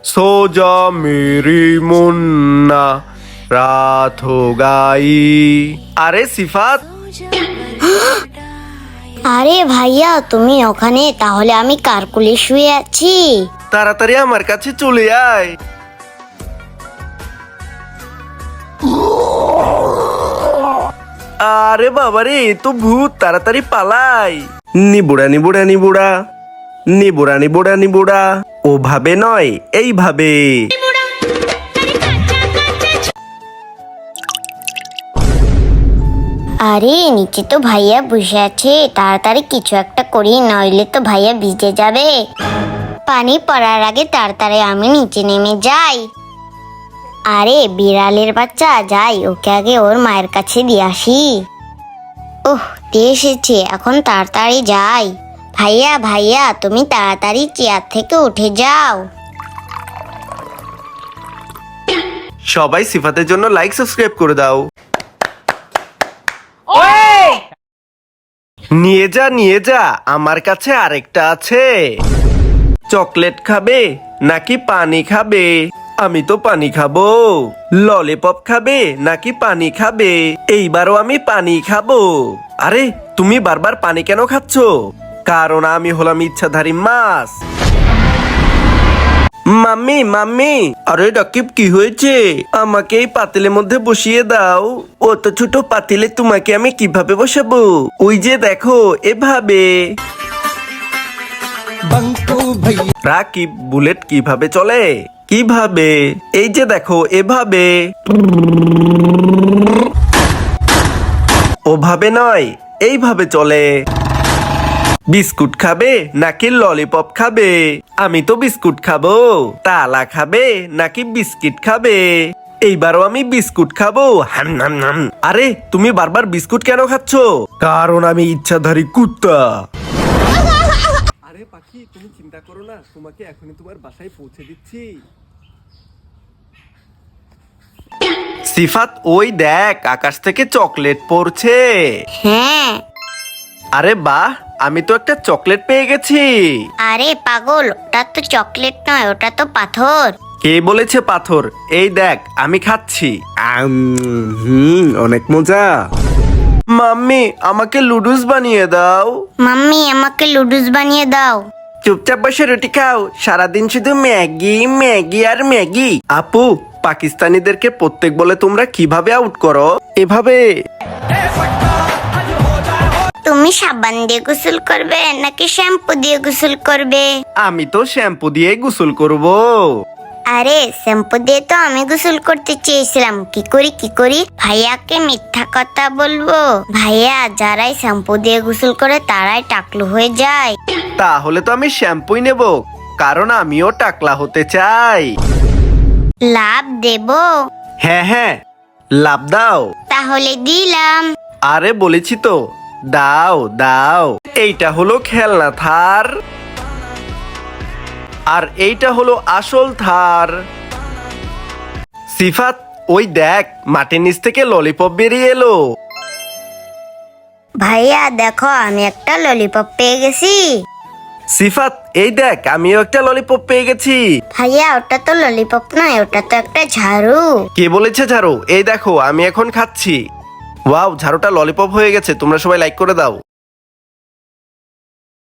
सो जा मेरी मुन्ना रात हो गई। আরে সিফাত, আরে ভাইয়া তুমি ওখানে, তাহলে আমি কার কোলে শুয়ে আছি। তাড়াতাড়ি আমার কাছে চলে আয়। আরে বাবারে, এ তো ভূত, তাড়াতাড়ি পালাই। নিবুড়া নিবুড়া নিবুড়া নিবুড়া নিবুড়া নিবুড়া, ওভাবে নয় এইভাবে। আরে নিচে তো ভাইয়া বসে আছে, তাড়াতাড়ি কিছু একটা করি, নইলে তো ভাইয়া ভিজে যাবে। পানি পড়ার আগে তাড়াতাড়ি আমি নিচে নেমে যাই। আরে বিড়ালের বাচ্চা, যাই ওকে আগে ওর মায়ের কাছে দিয়ে আসি। ওহ, দিয়ে এসেছে, এখন তাড়াতাড়ি যাই। ভাইয়া ভাইয়া তুমি তাড়াতাড়ি চেয়ার থেকে উঠে যাও। সবাই সিফাতের জন্য লাইক সাবস্ক্রাইব করে দাও। নিয়ে যা, আমার কাছে আরেকটা আছে। চকলেট খাবে নাকি পানি খাবে? আমি তো পানি খাবো। ললিপপ খাবে নাকি পানি খাবে? এইবারও আমি পানি খাবো। আরে তুমি বারবার পানি কেন খাচ্ছ? কারণ আমি হলাম ইচ্ছাধারী মাছ। মাম্মি মাম্মি, আরে রাকিব কি হয়েছে? আমাকে এই পাতিলের মধ্যে বসিয়ে দাও। অত ছোট পাতিলে তোমাকে আমি কিভাবে বসাবো? ওই যে দেখো, এভাবে। রাকিব, বুলেট কিভাবে চলে? কিভাবে? এই যে দেখো, এভাবে। ওভাবে নয়, এইভাবে চলে। বিস্কুট খাবে নাকি ললিপপ খাবে? আমি তো বিস্কুট খাবো। তালা খাবে নাকি বিস্কিট খাবে? এইবারও আমি বিস্কুট খাবো। হাম হাম হাম। আরে তুমি বারবার বিস্কুট কেন খাচ্ছ? কারণ আমি ইচ্ছাধারী কুত্তা। আরে পাখি, তুমি চিন্তা করো না, তোমাকে এখনই তোমার বাসায় পৌঁছে দিচ্ছি। সিফাত, ওই দেখ, আকাশ থেকে চকলেট পড়ছে। হ্যাঁ। আরে বাহ, আমি তো একটা চকলেট পেয়ে গেছি। আরে পাগল, ওটা তো চকলেট নয়, ওটা তো পাথর। কে বলেছে পাথর? এই দেখ, আমি খাচ্ছি। অনেক মজা। মাম্মি, আমাকে লুডুস বানিয়ে দাও। মাম্মি আমাকে লুডুস বানিয়ে দাও। চুপচাপ বসে রুটি খাও, সারাদিন শুধু ম্যাগি ম্যাগি আর ম্যাগি। আপু, পাকিস্তানিদেরকে প্রত্যেক বলে তোমরা কিভাবে আউট করো? এভাবে। তুমি সাবান দিয়ে গোসল করবে নাকি শ্যাম্পু দিয়ে গোসল করবে? আমি তো শ্যাম্পু দিয়ে গোসল করব। আরে শ্যাম্পু দিয়ে তো আমি গোসল করতে চেয়েছিলাম। কি করি ভাইয়াকে মিথ্যা কথা বলবো? ভাইয়া, যারাই শ্যাম্পু দিয়ে গোসল করে তারাই টাকলু হয়ে যায়। তাহলে তো আমি শ্যাম্পুই নেব, কারণ আমিও টাকলা হতে চাই। লাভ দেব? হ্যাঁ হ্যাঁ, লাভ দাও। তাহলে দিলাম। আরে বলেছি তো, দাও দাও। এইটা হলো খেলনা থার, আর এইটা হলো আসল থার। সিফাত, ওই দেখ, মাটির নিচ থেকে ললিপপ বেরিয়ে এলো। ভাইয়া দেখো, আমি একটা ললিপপ পেয়ে গেছি। সিফাত, এই দেখ, আমিও একটা ললিপপ পেয়ে গেছি। ভাইয়া ওটা তো ললিপপ নয়, ওটা তো একটা ঝাড়ু। কে বলেছে ঝাড়ু? এই দেখো, আমি এখন খাচ্ছি। ওয়াও, ঝাড়ুটা ললিপপ হয়ে গেছে। তোমরা সবাই লাইক করে দাও।